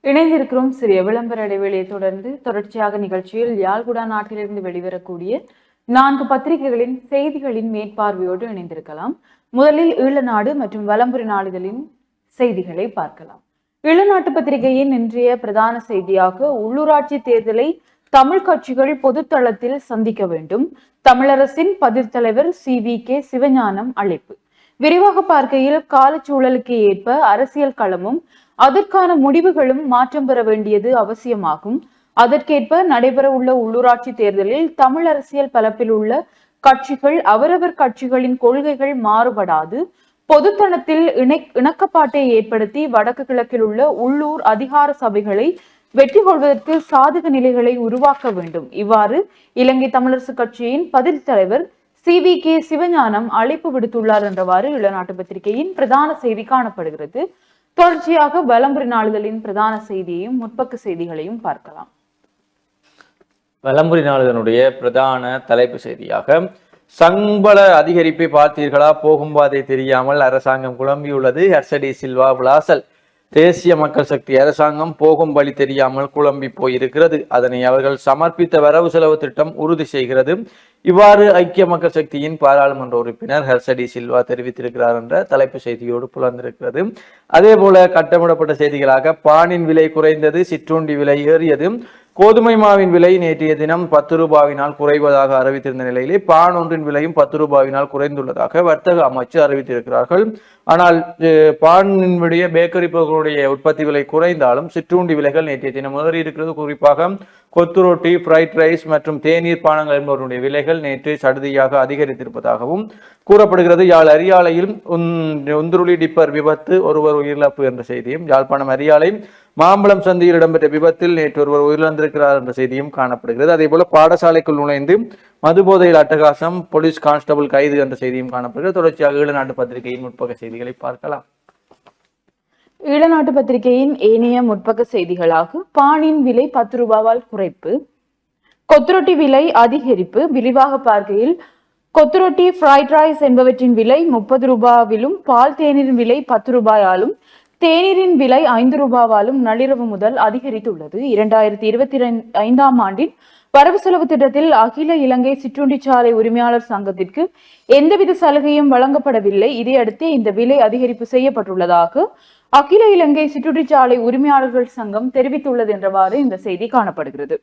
இணைந்திருக்கிறோம். சிறிய விளம்பர இடைவெளியை தொடர்ந்து தொடர்ச்சியாக நிகழ்ச்சியில் யாழ்குடா நாட்டிலிருந்து வெளிவரக்கூடிய 4 பத்திரிகைகளின் செய்திகளின் மேற்பார்வையோடு இணைந்திருக்கலாம். முதலில் ஈழநாடு மற்றும் வலம்புரி நாளிதழின் செய்திகளை பார்க்கலாம். ஈழநாட்டு பத்திரிகையின் இன்றைய பிரதான செய்தியாக உள்ளூராட்சி தேர்தலை தமிழ் கட்சிகள் பொதுத்தளத்தில் சந்திக்க வேண்டும், தமிழரசின் பதில் தலைவர் CVK சிவஞானம் அழைப்பு. விரிவாக பார்க்கையில் காலச்சூழலுக்கு ஏற்ப அரசியல் களமும் அதற்கான முடிவுகளும் மாற்றம் பெற வேண்டியது அவசியமாகும். அதற்கேற்ப நடைபெற உள்ள உள்ளூராட்சி தேர்தலில் தமிழ் அரசியல் பரப்பில் உள்ள கட்சிகள் அவரவர் கட்சிகளின் கொள்கைகள் மாறுபடாது பொதுத்தளத்தில் இணக்கப்பாட்டை ஏற்படுத்தி வடக்கு கிழக்கில் உள்ள உள்ளூர் அதிகார சபைகளை வெற்றி கொள்வதற்கு சாதக நிலைகளை உருவாக்க வேண்டும். இவ்வாறு இலங்கை தமிழரசு கட்சியின் பதில் தலைவர் CVK சிவஞானம் அழைப்பு விடுத்துள்ளார் என்றவாறு ஈழநாட்டு பத்திரிகையின் பிரதான செய்தி காணப்படுகிறது. தொடர்ச்சியாக வலம்புரி நாளிதழின் பிரதான செய்தியையும் முற்பக்க செய்திகளையும் பார்க்கலாம். வலம்புரி நாளிதனுடைய பிரதான தலைப்பு செய்தியாக சம்பள அதிகரிப்பை பார்த்தீர்களா, போகும் பாதை தெரியாமல் அரசாங்கம் குழம்பியுள்ளது. ஹர்சடி சில்வா விளாசல். தேசிய மக்கள் சக்தி அரசாங்கம் போகும் வழி தெரியாமல் குழம்பி போயிருக்கிறது. அதனை அவர்கள் சமர்ப்பித்த வரவு செலவு திட்டம் உறுதி செய்கிறது. இவ்வாறு ஐக்கிய மக்கள் சக்தியின் பாராளுமன்ற உறுப்பினர் ஹர்சடி சில்வா தெரிவித்திருக்கிறார் என்ற தலைப்பு செய்தியோடு புலர்ந்திருக்கிறது. அதே போல கட்டமிடப்பட்ட செய்திகளாக பானின் விலை குறைந்தது, சிற்றுண்டி விலை ஏறியது, கோதுமை மாவின் விலை நேற்றைய தினம் 10 ரூபாவினால் குறைவதாக அறிவித்திருந்த நிலையிலே பான் ஒன்றின் விலையும் 10 ரூபாவினால் குறைந்துள்ளதாக வர்த்தக அமைச்சு அறிவித்திருக்கிறார்கள். ஆனால் பானினுடைய பேக்கரி பொருட்களுடைய உற்பத்தி விலை குறைந்தாலும் சிற்றுண்டி விலைகள் நேற்றைய தினம் ஏறி இருக்கிறது. குறிப்பாக கொத்து ரொட்டி, ஃப்ரைட் ரைஸ் மற்றும் தேநீர் பானங்கள் என்பவருடைய விலைகள் நேற்று சடுதியாக அதிகரித்திருப்பதாகவும் கூறப்படுகிறது. யாழ் அரியாலையில் உந்துருளி டிப்பர் விபத்து, ஒருவர் உயிரிழப்பு என்ற செய்தியும், யாழ்ப்பாணம் அரியாலை மாம்பழம் சந்தையில் இடம்பெற்ற விபத்தில் நேற்று ஒருவர் உயிரிழந்திருக்கிறார் என்ற செய்தியும் காணப்படுகிறது. அதே போல பாடசாலைக்குள் நுழைந்து மதுபோதையில் அட்டகாசம், போலீஸ் கான்ஸ்டபிள் கைது என்ற செய்தியும் காணப்படுகிறது. தொடர்ச்சியாக ஈழநாட்டு பத்திரிகையின் முற்பக்க செய்திகளை பார்க்கலாம். ஈழநாட்டு பத்திரிகையின் ஏனைய முற்பக்க செய்திகளாக பானின் விலை 10 ரூபாவால் குறைப்பு, கொத்துரொட்டி விலை அதிகரிப்பு. விரிவாக பார்க்கையில் கொத்துரொட்டி, ஃப்ரைட் ரைஸ் என்பவற்றின் விலை 30 ரூபாவிலும் பால் தேநீரின் விலை 10 ரூபாயாலும் தேநீரின் விலை 5 ரூபாவாலும் நள்ளிரவு முதல் அதிகரித்துள்ளது. 2025ஆம் ஆண்டின் வரவு செலவு திட்டத்தில் அகில இலங்கை சிற்றுண்டிச்சாலை உரிமையாளர் சங்கத்திற்கு எந்தவித சலுகையும் வழங்கப்படவில்லை. இதையடுத்து இந்த விலை அதிகரிப்பு செய்யப்பட்டுள்ளதாக அகில இலங்கை சிற்றுண்டிச்சாலை உரிமையாளர்கள் சங்கம் தெரிவித்துள்ளது என்றவாறு இந்த செய்தி காணப்படுகிறது.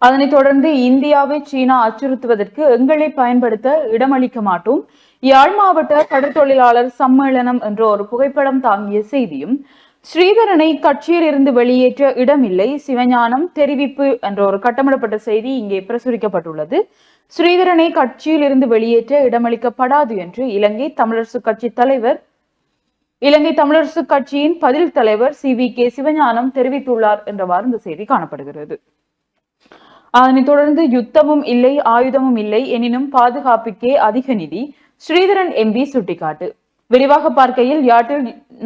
அதனைத் தொடர்ந்து இந்தியாவை சீனா அச்சுறுத்துவதற்கு எங்களை பயன்படுத்த இடமளிக்க மாட்டோம், யாழ் மாவட்ட கடற்தொழிலாளர் சம்மேளனம் என்ற ஒரு புகைப்படம் தாங்கிய செய்தியும், ஸ்ரீதரனை கட்சியில் இருந்து வெளியேற்ற இடமில்லை, சிவஞானம் தெரிவிப்பு என்ற ஒரு கட்டமிடப்பட்ட செய்தி இங்கே பிரசுரிக்கப்பட்டுள்ளது. ஸ்ரீதரனை கட்சியில் இருந்து வெளியேற்ற இடமளிக்கப்படாது என்று இலங்கை தமிழரசு கட்சியின் பதில் தலைவர் CVK சிவஞானம் தெரிவித்துள்ளார் என்றவாறு இந்த செய்தி காணப்படுகிறது. அதனைத் தொடர்ந்து யுத்தமும் இல்லை, ஆயுதமும் இல்லை, எனினும் பாதுகாப்புக்கே அதிக நிதி, ஸ்ரீதரன் MP சுட்டிக்காட்டு. விரிவாக பார்க்கையில்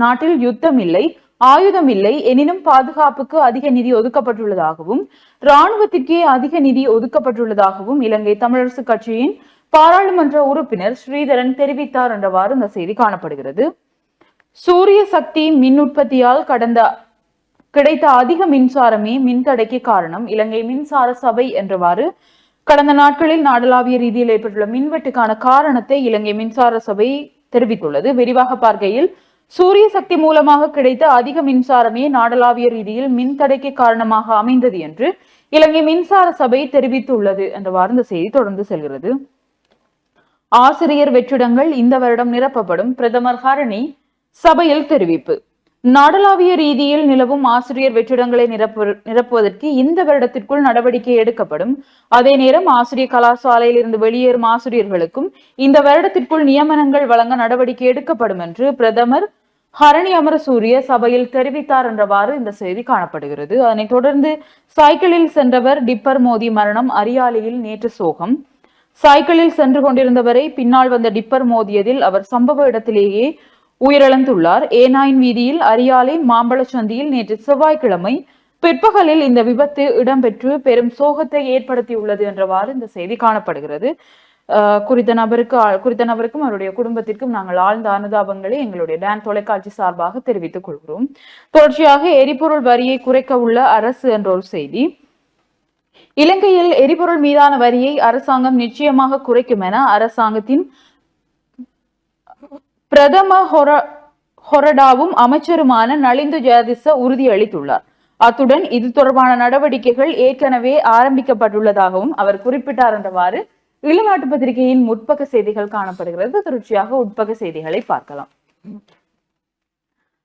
நாட்டில் யுத்தம் இல்லை, ஆயுதம் இல்லை, எனினும் பாதுகாப்புக்கு அதிக நிதி ஒதுக்கப்பட்டுள்ளதாகவும் இராணுவத்திற்கே அதிக நிதி ஒதுக்கப்பட்டுள்ளதாகவும் இலங்கை தமிழரசு கட்சியின் பாராளுமன்ற உறுப்பினர் ஸ்ரீதரன் தெரிவித்தார் என்றவாறு இந்த செய்தி காணப்படுகிறது. சூரிய சக்தி மின் உற்பத்தியால் கிடைத்த அதிக மின்சாரமே மின்தடைக்கு காரணம், இலங்கை மின்சார சபை என்றவாறு கடந்த நாட்களில் நாடளாவிய ரீதியில் ஏற்பட்டுள்ள மின்வெட்டுக்கான காரணத்தை இலங்கை மின்சார சபை தெரிவித்துள்ளது. விரிவாக பார்க்கையில் சூரிய சக்தி மூலமாக கிடைத்த அதிக மின்சாரமே நாடளாவிய ரீதியில் மின்தடைக்கு காரணமாக அமைந்தது என்று இலங்கை மின்சார சபை தெரிவித்துள்ளது என்றவாறு இந்த செய்தி தொடர்ந்து செல்கிறது. ஆசிரியர் வெற்றிடங்கள் இந்த வருடம் நிரப்பப்படும், பிரதமர் ஹரணி சபையில் தெரிவிப்பு. நாடளாவிய ரீதியில் நிலவும் ஆசிரியர் வெற்றிடங்களை நிரப்புவதற்கு இந்த வருடத்திற்குள் நடவடிக்கை எடுக்கப்படும். அதே நேரம் ஆசிரியர் கலாசாலையில் இருந்து வெளியேறும் ஆசிரியர்களுக்கும் இந்த வருடத்திற்குள் நியமனங்கள் வழங்க நடவடிக்கை எடுக்கப்படும் என்று பிரதமர் ஹரணி அமரசூரிய சபையில் தெரிவித்தார் என்றவாறு இந்த செய்தி காணப்படுகிறது. அதனைத் தொடர்ந்து சைக்கிளில் சென்றவர் டிப்பர் மோதி மரணம், அரியாலையில் நேற்று சோகம். சைக்கிளில் சென்று கொண்டிருந்தவரை பின்னால் வந்த டிப்பர் மோதியதில் அவர் சம்பவ இடத்திலேயே உயிரிழந்துள்ளார். A9 வீதியில் அரியாலை மாம்பழ சந்தியில் நேற்று செவ்வாய்க்கிழமை பிற்பகலில் இந்த விபத்து இடம்பெற்று பெரும் சோகத்தை ஏற்படுத்தியுள்ளது என்றவாறு இந்த செய்தி காணப்படுகிறது. குறித்த நபருக்கும் அவருடைய குடும்பத்திற்கும் நாங்கள் ஆழ்ந்த அனுதாபங்களை எங்களுடைய டான் தொலைக்காட்சி சார்பாக தெரிவித்துக் கொள்கிறோம். தொடர்ச்சியாக எரிபொருள் வரியை குறைக்க உள்ள அரசு என்ற ஒரு செய்தி. இலங்கையில் எரிபொருள் மீதான வரியை அரசாங்கம் நிச்சயமாக குறைக்கும் என அரசாங்கத்தின் பிரதம ஹொரடாவும் அமைச்சருமான நலிந்து ஜெயதிச உறுதியளித்துள்ளார். அத்துடன் இது தொடர்பான நடவடிக்கைகள் ஏற்கனவே ஆரம்பிக்கப்பட்டுள்ளதாகவும் அவர் குறிப்பிட்டார் என்றவாறு இளநாட்டு பத்திரிகையின் முற்பக்க செய்திகள் காணப்படுகிறது. தொடர்ச்சியாக உட்பக்க செய்திகளை பார்க்கலாம்.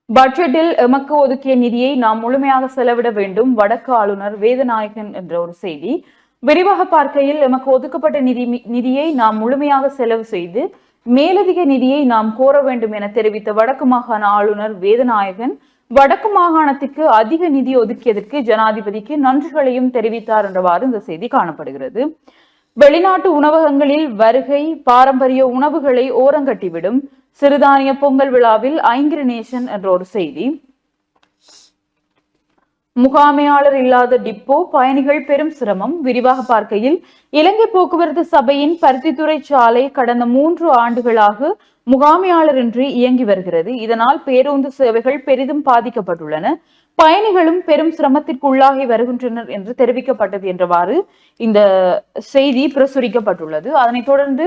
பட்ஜெட்டில் எமக்கு ஒதுக்கிய நிதியை நாம் முழுமையாக செலவிட வேண்டும், வடக்கு ஆளுநர் வேதநாயகன் என்ற ஒரு செய்தி. விரிவாக பார்க்கையில் எமக்கு ஒதுக்கப்பட்ட நிதியை நாம் முழுமையாக செலவு செய்து மேலதிக நிதியை நாம் கோர வேண்டும் என தெரிவித்த வடக்கு மாகாண ஆளுநர் வேதநாயகன் வடக்கு மாகாணத்திற்கு அதிக நிதி ஒதுக்கியதற்கு ஜனாதிபதிக்கு நன்றிகளையும் தெரிவித்தார் என்றவாறு இந்த செய்தி காணப்படுகிறது. வெளிநாட்டு உணவகங்களில் வருகை பாரம்பரிய உணவுகளை ஓரங்கட்டிவிடும், சிறுதானிய பொங்கல் விழாவில் ஐங்கிரினேஷன் என்ற ஒரு செய்தி. முகாமையாளர் இல்லாத டிப்போ, பயணிகள் பெரும் சிரமம். விரிவாக பார்க்கையில் இலங்கை போக்குவரத்து சபையின் பருத்தித்துறை சாலை கடந்த 3 ஆண்டுகளாக முகாமையாளரின்றி இயங்கி வருகிறது. இதனால் பேருந்து சேவைகள் பெரிதும் பாதிக்கப்பட்டுள்ளன, பயணிகளும் பெரும் சிரமத்திற்குள்ளாகி வருகின்றனர் என்று தெரிவிக்கப்பட்டது என்றவாறு இந்த செய்தி பிரசுரிக்கப்பட்டுள்ளது. அதனைத் தொடர்ந்து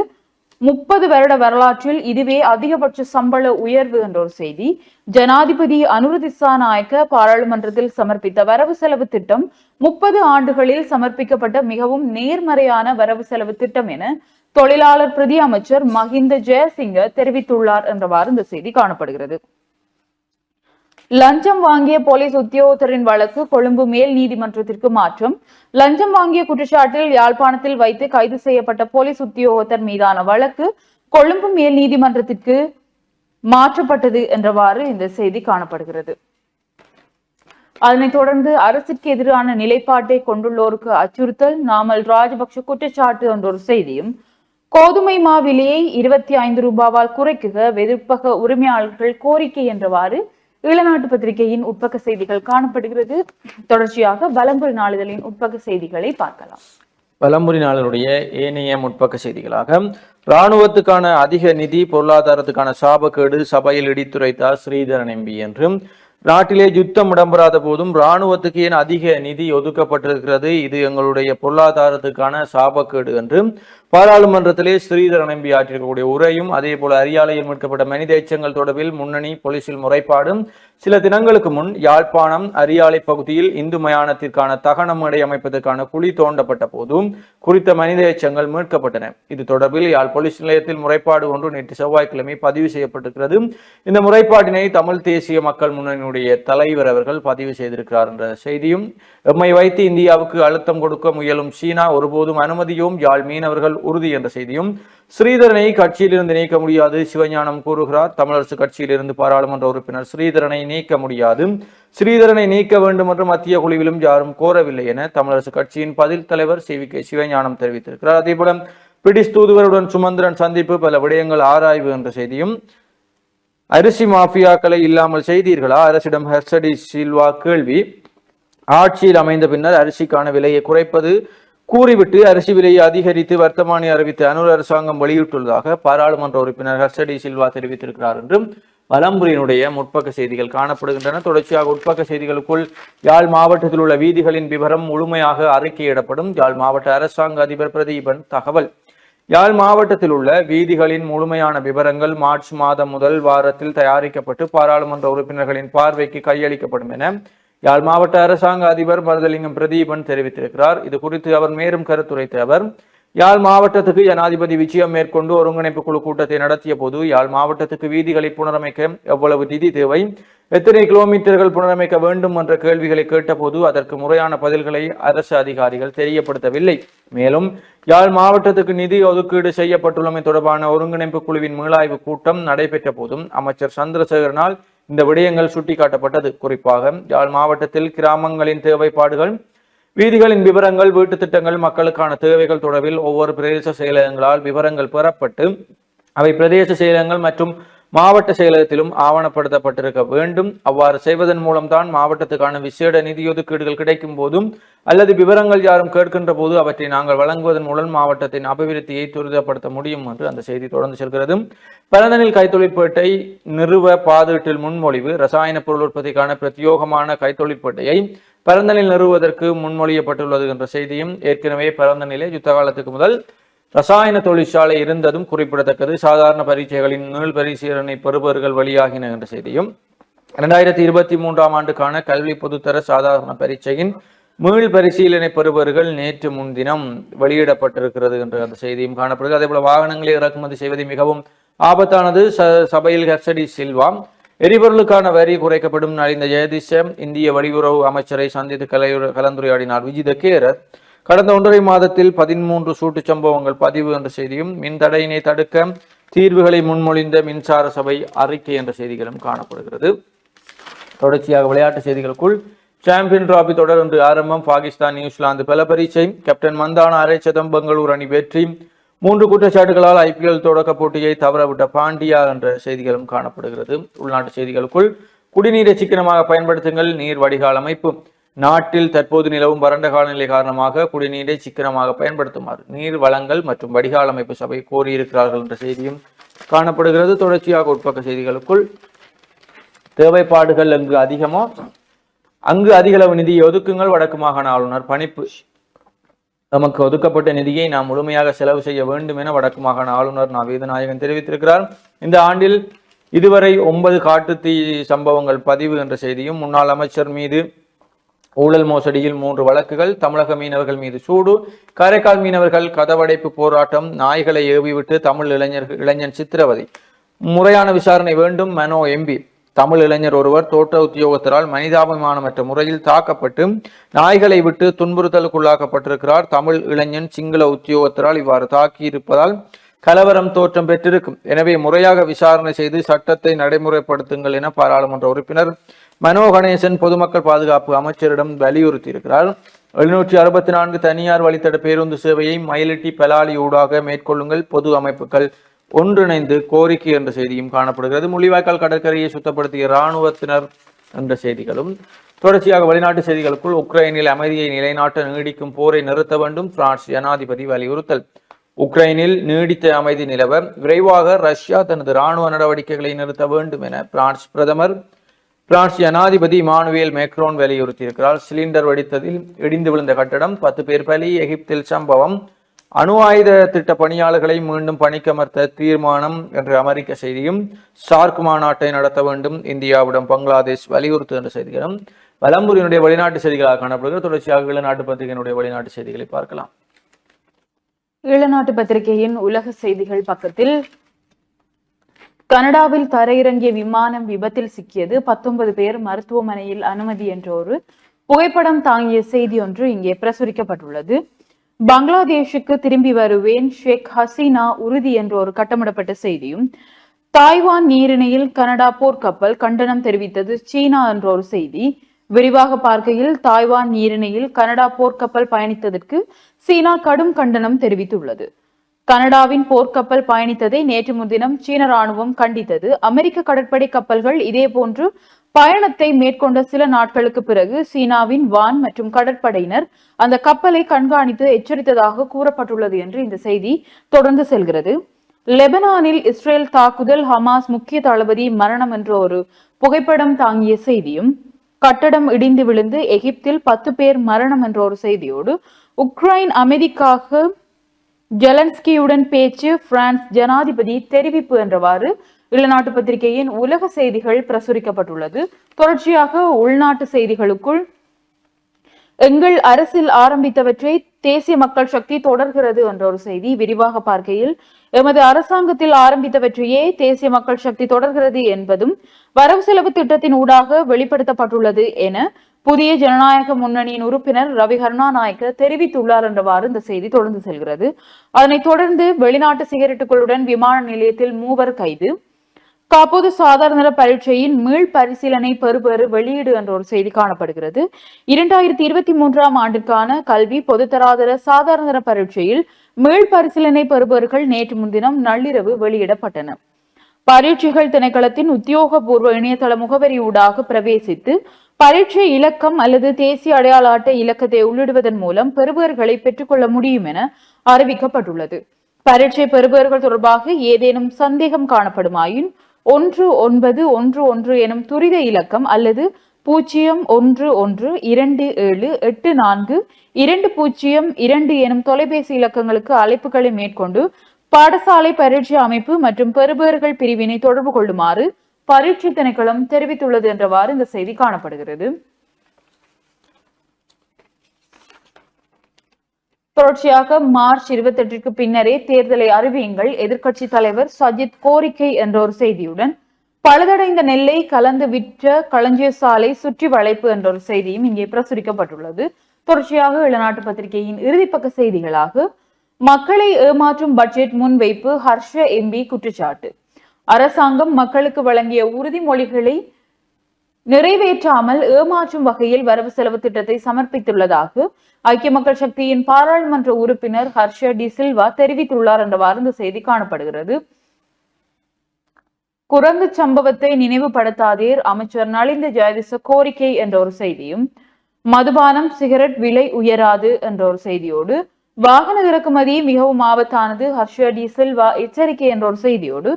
30 வருட வரலாற்றில் இதுவே அதிகபட்ச சம்பள உயர்வு என்ற ஒரு செய்தி. ஜனாதிபதி அனுர திசாநாயக்க பாராளுமன்றத்தில் சமர்ப்பித்த வரவு செலவு திட்டம் 30 ஆண்டுகளில் சமர்ப்பிக்கப்பட்ட மிகவும் நேர்மறையான வரவு செலவு திட்டம் என தொழிலாளர் பிரதி அமைச்சர் மஹிந்த ஜெயசிங்க தெரிவித்துள்ளார் என்றவாறு இந்த செய்தி காணப்படுகிறது. லஞ்சம் வாங்கிய போலீஸ் உத்தியோகத்தரின் வழக்கு கொழும்பு மேல் நீதிமன்றத்திற்கு மாற்றம். லஞ்சம் வாங்கிய குற்றச்சாட்டில் யாழ்ப்பாணத்தில் வைத்து கைது செய்யப்பட்ட போலீஸ் உத்தியோகத்தர் மீதான வழக்கு கொழும்பு மேல் நீதிமன்றத்திற்கு மாற்றப்பட்டது என்றவாறு இந்த செய்தி காணப்படுகிறது. அதனைத் தொடர்ந்து அரசிற்கு எதிரான நிலைப்பாட்டை கொண்டுள்ளோருக்கு அச்சுறுத்தல், நாமல் ராஜபக்ஷ குற்றச்சாட்டு என்ற ஒரு செய்தியும். கோதுமை மா விலையை 25 ரூபாவால் குறைக்குக வெதுப்பக உரிமையாளர்கள் கோரிக்கை என்றவாறு ஈழநாட்டு பத்திரிகையின் உட்பக்க செய்திகள் காணப்படுகிறது. தொடர்ச்சியாக வலம்புரி நாளிதழின் உட்பக்க செய்திகளை பார்க்கலாம். வலம்புரி நாளினுடைய ஏனைய முற்பக்க செய்திகளாக இராணுவத்துக்கான அதிக நிதி பொருளாதாரத்துக்கான சாபக்கேடு சபையில் இடித்துரைத்தார் ஸ்ரீதரன் எம்பி என்றும், நாட்டிலே யுத்தம் இடம்பெறாத போதும் இராணுவத்துக்கு ஏன் அதிக நிதி ஒதுக்கப்பட்டிருக்கிறது, இது எங்களுடைய பொருளாதாரத்துக்கான சாபக்கேடு என்றும் பாராளுமன்றத்திலே ஸ்ரீதரன் எம்பி ஆற்றியிருக்கக்கூடிய உரையும், அதே போல அரியாலையில் மீட்கப்பட்ட மனித எச்சங்கள் தொடர்பில் முன்னணி போலீசில் முறைப்பாடும், சில தினங்களுக்கு முன் யாழ்ப்பாணம் அரியாலை பகுதியில் இந்து மயானத்திற்கான தகன மேடை அமைப்பதற்கான குழி தோண்டப்பட்ட போதும் குறித்த மனித எச்சங்கள் மீட்கப்பட்டன. இது தொடர்பில் யாழ் போலீஸ் நிலையத்தில் முறைப்பாடு ஒன்று நேற்று செவ்வாய்க்கிழமை பதிவு செய்யப்பட்டிருக்கிறது. இந்த முறைப்பாட்டினை தமிழ் தேசிய மக்கள் முன்னணியுடைய தலைவர் அவர்கள் பதிவு செய்திருக்கிறார் என்ற செய்தியும், எம்மை வைத்து இந்தியாவுக்கு அழுத்தம் கொடுக்க முயலும் சீனா ஒருபோதும் அனுமதியும் யாழ் மீனவர்கள் உறுதி என்ற செய்தியும், ஸ்ரீதரனை கட்சியிலிருந்து நீக்க முடியாது சிவஞானம் கூறுகிறார். தமிழரசு கட்சியிலிருந்து பாராளுமன்ற உறுப்பினர் ஸ்ரீதரனை நீக்க முடியாது, ஸ்ரீதரனை நீக்க வேண்டும் என்று மத்திய குழுவிலும் யாரும் கோரவில்லை என தமிழரசு கட்சியின் பதில் தலைவர் CVK சிவஞானம் தெரிவித்திருக்கிறார். அதேபோல பிரிட்டிஷ் தூதுவருடன் சுமந்திரன் சந்திப்பு, பல விடயங்கள் ஆராய்வு என்ற செய்தியும், அரிசி மாஃபியாக்களை இல்லாமல் செய்தீர்களா, அரசிடம் ஹெர்சடி சில்வா கேள்வி, ஆட்சியில் அமைந்த பின்னர் அரிசிக்கான விலையை குறைப்பது கூறிவிட்டு அரிசி விலையை அதிகரித்து வர்த்தமானி அறிவித்து அனுர் அரசாங்கம் வெளியிட்டுள்ளதாக பாராளுமன்ற உறுப்பினர் ஹர்ஷடி சில்வா தெரிவித்திருக்கிறார் என்றும் வலம்புரியினுடைய முற்பக்க செய்திகள் காணப்படுகின்றன. தொடர்ச்சியாக உட்பக்க செய்திகளுக்குள் யாழ் மாவட்டத்தில் உள்ள வீதிகளின் விவரம் முழுமையாக அறிக்கையிடப்படும். யாழ் மாவட்ட அரசாங்க அதிபர் பிரதீபன் தகவல். யாழ் மாவட்டத்தில் உள்ள வீதிகளின் முழுமையான விவரங்கள் மார்ச் மாதம் முதல் வாரத்தில் தயாரிக்கப்பட்டு பாராளுமன்ற உறுப்பினர்களின் பார்வைக்கு கையளிக்கப்படும் என யாழ் மாவட்ட அரசாங்க அதிபர் மருதலிங்கம் பிரதீபன் தெரிவித்திருக்கிறார். இது குறித்து அவர் மேலும் கருத்துரைத்த அவர், யாழ் மாவட்டத்துக்கு ஜனாதிபதி விஜயம் மேற்கொண்டு ஒருங்கிணைப்பு குழு கூட்டத்தை நடத்திய போது யாழ் மாவட்டத்துக்கு வீதிகளை புனரமைக்க எவ்வளவு நிதி தேவை, எத்தனை கிலோமீட்டர்கள் புனரமைக்க வேண்டும் என்ற கேள்விகளை கேட்டபோது அதற்கு முறையான பதில்களை அரசு அதிகாரிகள் தெரியப்படுத்தவில்லை. மேலும் யாழ் மாவட்டத்துக்கு நிதி ஒதுக்கீடு செய்யப்பட்டுள்ளமை தொடர்பான ஒருங்கிணைப்பு குழுவின் மீளாய்வு கூட்டம் நடைபெற்ற போதும் அமைச்சர் சந்திரசேகரனால் இந்த விடயங்கள் சுட்டிக்காட்டப்பட்டது. குறிப்பாக யாழ் மாவட்டத்தில் கிராமங்களின் தேவைப்பாடுகள், வீதிகளின் விவரங்கள், வீட்டு திட்டங்கள், மக்களுக்கான தேவைகள் தொடர்பில் ஒவ்வொரு பிரதேச செயலகங்களால் விவரங்கள் பெறப்பட்டு அவை பிரதேச செயலகங்கள் மற்றும் மாவட்ட செயலகத்திலும் ஆவணப்படுத்தப்பட்டிருக்க வேண்டும். அவ்வாறு செய்வதன் மூலம்தான் மாவட்டத்துக்கான விசேட நிதி ஒதுக்கீடுகள் கிடைக்கும் போதும் அல்லது விவரங்கள் யாரும் கேட்கின்ற போது அவற்றை நாங்கள் வழங்குவதன் மூலம் மாவட்டத்தின் அபிவிருத்தியை துரிதப்படுத்த முடியும் என்று அந்த செய்தி தொடர்ந்து செல்கிறது. பரந்தனில் கைத்தொழிற்பேட்டை நிறுவ பாதீட்டில் முன்மொழிவு. ரசாயன பொருள் உற்பத்திக்கான பிரத்யோகமான கைத்தொழிற்பேட்டையை பரந்தனில் நிறுவுவதற்கு முன்மொழியப்பட்டுள்ளது என்ற செய்தியும் ஏற்கனவே பரந்தனிலே யுத்த காலத்துக்கு முதல் ரசாயன தொழிற்சாலை இருந்ததும் குறிப்பிடத்தக்கது. சாதாரண பரீட்சைகளின் நீள் பரிசீலனை பெறுபவர்கள் வெளியாகின என்ற செய்தியும் 2023 ஆண்டுக்கான கல்வி பொதுத்தர சாதாரண பரீட்சையின் மீள் பரிசீலனை பெறுபவர்கள் நேற்று முன்தினம் வெளியிடப்பட்டிருக்கிறது என்ற அந்த செய்தியும் காணப்படுகிறது. அதே போல வாகனங்களை இறக்குமதி செய்வது மிகவும் ஆபத்தானது. சபையில் ஹர்ஷடி சில்வா. எரிபொருளுக்கான வரி குறைக்கப்படும். நலிந்த ஜெயதிஷ இந்திய வெளியுறவு அமைச்சரை சந்தித்து கலந்துரையாடினார் விஜித கேரத். கடந்த 1.5 மாதத்தில் 13 சூட்டுச் சம்பவங்கள் பதிவு என்ற செய்தியும் மின்தடையினை தடுக்க தீர்வுகளை முன்மொழிந்த மின்சார சபை அறிக்கை என்ற செய்திகளும் காணப்படுகிறது. தொடர்ச்சியாக விளையாட்டு செய்திகளுக்குள் சாம்பியன் டிராபி தொடர் இன்று ஆரம்பம். பாகிஸ்தான் நியூசிலாந்து பல பரீட்சை. கேப்டன் மந்தான அரை சதம். பெங்களூர் அணி வெற்றி. 3 குற்றச்சாட்டுகளால் IPL தொடக்க போட்டியை தவறவிட்ட பாண்டியா என்ற செய்திகளும் காணப்படுகிறது. உள்நாட்டு செய்திகளுக்குள் குடிநீரை சிக்கனமாக பயன்படுத்துங்கள். நீர் வடிகால் அமைப்பு. நாட்டில் தற்போது நிலவும் வறண்ட காலநிலை காரணமாக குடிநீரை சிக்கனமாக பயன்படுத்துமாறு நீர் வளங்கள் மற்றும் வடிகால் அமைப்பு சபை கோரியிருக்கிறார்கள் என்ற செய்தியும் காணப்படுகிறது. தொடர்ச்சியாக உட்பக்க செய்திகளுக்குள் தேவைப்பாடுகள் எங்கு அதிகமோ அங்கு அதிகளவு நிதியை ஒதுக்குங்கள். வடக்கு மாகாண ஆளுநர் பணிப்பு. நமக்கு ஒதுக்கப்பட்ட நிதியை நாம் முழுமையாக செலவு செய்ய வேண்டும் என வடக்கு மாகாண ஆளுநர் வேதநாயகன் தெரிவித்திருக்கிறார். இந்த ஆண்டில் இதுவரை 9 காட்டுத்தீ சம்பவங்கள் பதிவு என்ற செய்தியும் முன்னாள் அமைச்சர் மீது ஊழல் மோசடியில் 3 வழக்குகள். தமிழக மீனவர்கள் மீது சூடு. காரைக்கால் மீனவர்கள் கதவடைப்பு போராட்டம். நாய்களை ஏவிவிட்டு தமிழ் இளைஞன் சித்திரவதை. முறையான விசாரணை வேண்டும். மனோ MP. தமிழ் இளைஞர் ஒருவர் தோட்ட உத்தியோகத்தரால் மனிதாபிமானமற்ற முறையில் தாக்கப்பட்டு நாய்களை விட்டு துன்புறுத்தலுக்குள்ளாக்கப்பட்டிருக்கிறார். தமிழ் இளைஞன் சிங்கள உத்தியோகத்தரால் இவ்வாறு தாக்கியிருப்பதால் கலவரம் தோற்றம் பெற்றிருக்கும். எனவே முறையாக விசாரணை செய்து சட்டத்தை நடைமுறைப்படுத்துங்கள் என பாராளுமன்ற உறுப்பினர் மனோ கணேசன் பொதுமக்கள் பாதுகாப்பு அமைச்சரிடம் வலியுறுத்தியிருக்கிறார். 764 தனியார் வழித்தட பேருந்து சேவையை மயிலிட்டி பலாலி ஊடாக மேற்கொள்ளுங்கள். பொது அமைப்புகள் ஒன்றிணைந்து கோரிக்கை என்ற செய்தியும் காணப்படுகிறது. முள்ளிவாய்க்கால் கடற்கரையை சுத்தப்படுத்திய இராணுவத்தினர் என்ற செய்திகளும் தொடர்ச்சியாக வெளிநாட்டு செய்திகளுக்குள் உக்ரைனில் அமைதியை நிலைநாட்ட நீடிக்கும் போரை நிறுத்த வேண்டும். பிரான்ஸ் ஜனாதிபதி வலியுறுத்தல். உக்ரைனில் நீடித்த அமைதி நிலவ விரைவாக ரஷ்யா தனது இராணுவ நடவடிக்கைகளை நிறுத்த வேண்டும் என பிரான்ஸ் ஜனாதிபதி இமானுவேல் மேக்ரோன் வலியுறுத்தியிருக்கிறார். சிலிண்டர் வெடித்ததில் இடிந்து விழுந்த கட்டடம் 10 பேர் பலி. எகிப்தில் சம்பவம். அணு ஆயுத திட்ட பணியாளர்களை மீண்டும் பணிக்கமர்த்த தீர்மானம் என்ற அமெரிக்க செய்தியும் சார்க் மாநாட்டை நடத்த வேண்டும் இந்தியாவிடம் பங்களாதேஷ் வலியுறுத்து என்ற செய்திகளும் வலம்புரியினுடைய வெளிநாட்டு செய்திகளாக காணப்படுகிறது. தொடர்ச்சியாக ஈழநாட்டு பத்திரிகையினுடைய வெளிநாட்டு செய்திகளை பார்க்கலாம். ஈழநாட்டு பத்திரிகையின் உலக செய்திகள் பக்கத்தில் கனடாவில் தரையிறங்கிய விமானம் விபத்தில் சிக்கியது. 19 பேர் மருத்துவமனையில் அனுமதி என்ற ஒரு புகைப்படம் தாங்கிய செய்தி ஒன்று இங்கே பிரசுரிக்கப்பட்டுள்ளது. பங்களாதேஷுக்கு திரும்பி வருவேன், ஷேக் ஹசீனா உறுதி என்ற ஒரு கட்டமிடப்பட்ட செய்தியும், தாய்வான் நீரிணையில் கனடா போர்க்கப்பல் கண்டனம் தெரிவித்தது சீனா என்ற ஒரு செய்தி. விரிவாக பார்க்கையில் தாய்வான் நீரிணையில் கனடா போர்க்கப்பல் பயணித்ததற்கு சீனா கடும் கண்டனம் தெரிவித்துள்ளது. கனடாவின் போர்க்கப்பல் பயணித்ததை நேற்று முன்தினம் சீன ராணுவம் கண்டித்தது. அமெரிக்க கடற்படை கப்பல்கள் இதேபோன்று பயணத்தை மேற்கொண்ட சில நாட்களுக்கு பிறகு சீனாவின் வான் மற்றும் கடற்படையினர் அந்த கப்பலை கண்காணித்து எச்சரித்ததாக கூறப்பட்டுள்ளது என்று இந்த செய்தி தொடர்ந்து செல்கிறது. லெபனானில் இஸ்ரேல் தாக்குதல், ஹமாஸ் முக்கிய தளபதி மரணம் என்ற ஒரு புகைப்படம் தாங்கிய செய்தியும், கட்டடம் இடிந்து விழுந்து எகிப்தில் 10 பேர் மரணம் என்ற ஒரு செய்தியோடு, உக்ரைன் அமைதிக்காக ஜெலன்ஸ்கியுடன் பேச்சு, பிரான்ஸ் ஜனாதிபதி தெரிவிப்பு என்றவாறு ஈழநாட்டு பத்திரிகையின் உலக செய்திகள் பிரசுரிக்கப்பட்டுள்ளது. தொடர்ச்சியாக உள்நாட்டு செய்திகளுக்குள் எங்கள் அரசில் ஆரம்பித்தவற்றை தேசிய மக்கள் சக்தி தொடர்கிறது என்ற ஒரு செய்தி. விரிவாக பார்க்கையில் எமது அரசாங்கத்தில் ஆரம்பித்தவற்றையே தேசிய மக்கள் சக்தி தொடர்கிறது என்பதும் வரவு செலவு திட்டத்தின் ஊடாக வெளிப்படுத்தப்பட்டுள்ளது என புதிய ஜனநாயக முன்னணியின் உறுப்பினர் ரவி கருணாநாயக்க தெரிவித்துள்ளார் என்றவாறு இந்த செய்தி தொடர்ந்து செல்கிறது. அதனைத் தொடர்ந்து வெளிநாட்டு சிகரெட்டுகளுடன் விமான நிலையத்தில் 3 கைது. காப்போது சாதாரண பரீட்சையின் மீள் பரிசீலனை பெறுபேறு வெளியீடு என்ற ஒரு செய்தி காணப்படுகிறது. 2023 ஆண்டிற்கான கல்வி பொதுத்தராதர சாதாரண பரீட்சையில் மீள் பரிசீலனை பெறுபவர்கள் நேற்று முன்தினம் நள்ளிரவு வெளியிடப்பட்டன. பரீட்சைகள் திணைக்களத்தின் உத்தியோகபூர்வ இணையதள முகவரி ஊடாக பிரவேசித்து பரீட்சை இலக்கம் அல்லது தேசிய அடையாள அட்டை இலக்கத்தை உள்ளிடுவதன் மூலம் பெறுபவர்களை பெற்றுக்கொள்ள முடியும் என அறிவிக்கப்பட்டுள்ளது. பரீட்சை பெறுபவர்கள் தொடர்பாக ஏதேனும் சந்தேகம் காணப்படுமாயின் 1911 எனும் துரித இலக்கம் அல்லது 0112784202 எனும் தொலைபேசி இலக்கங்களுக்கு அழைப்புகளை மேற்கொண்டு பாடசாலை பரீட்சை அமைப்பு மற்றும் பெறுபவர்கள் பிரிவினை தொடர்பு கொள்ளுமாறு பரீட்சை திணைக்களம் தெரிவித்துள்ளது என்றவாறு இந்த செய்தி காணப்படுகிறது. தொடர்ச்சியாக மார்ச் 28ற்கு பின்னரே தேர்தலை அறிவியுங்கள், எதிர்க்கட்சி தலைவர் சஜித் கோரிக்கை என்ற ஒரு செய்தியுடன் பழுதடைந்த நெல்லை கலந்து விற்ற களஞ்சிய சாலை சுற்றி வளைப்பு என்ற ஒரு செய்தியும் இங்கே பிரசுரிக்கப்பட்டுள்ளது. தொடர்ச்சியாக இளநாட்டு பத்திரிகையின் இறுதிப்பக்க செய்திகளாக மக்களை ஏமாற்றும் பட்ஜெட் முன்வைப்பு, ஹர்ஷ எம்பி குற்றச்சாட்டு. அரசாங்கம் மக்களுக்கு வழங்கிய உறுதிமொழிகளை நிறைவேற்றாமல் ஏமாற்றும் வகையில் வரவு செலவு திட்டத்தை சமர்ப்பித்துள்ளதாக ஐக்கிய மக்கள் சக்தியின் பாராளுமன்ற உறுப்பினர் ஹர்ஷ டி சில்வா தெரிவித்துள்ளார் என்றவாறு இந்த செய்தி காணப்படுகிறது. குரங்கு சம்பவத்தை நினைவுபடுத்தாதீர், அமைச்சர் நலிந்த ஜெயதிச கோரிக்கை என்ற ஒரு செய்தியும், மதுபானம் சிகரெட் விலை உயராது என்ற ஒரு செய்தியோடு, வாகன இறக்குமதி மிகவும் ஆபத்தானது, ஹர்ஷ டி சில்வா எச்சரிக்கை என்ற ஒரு செய்தியோடு,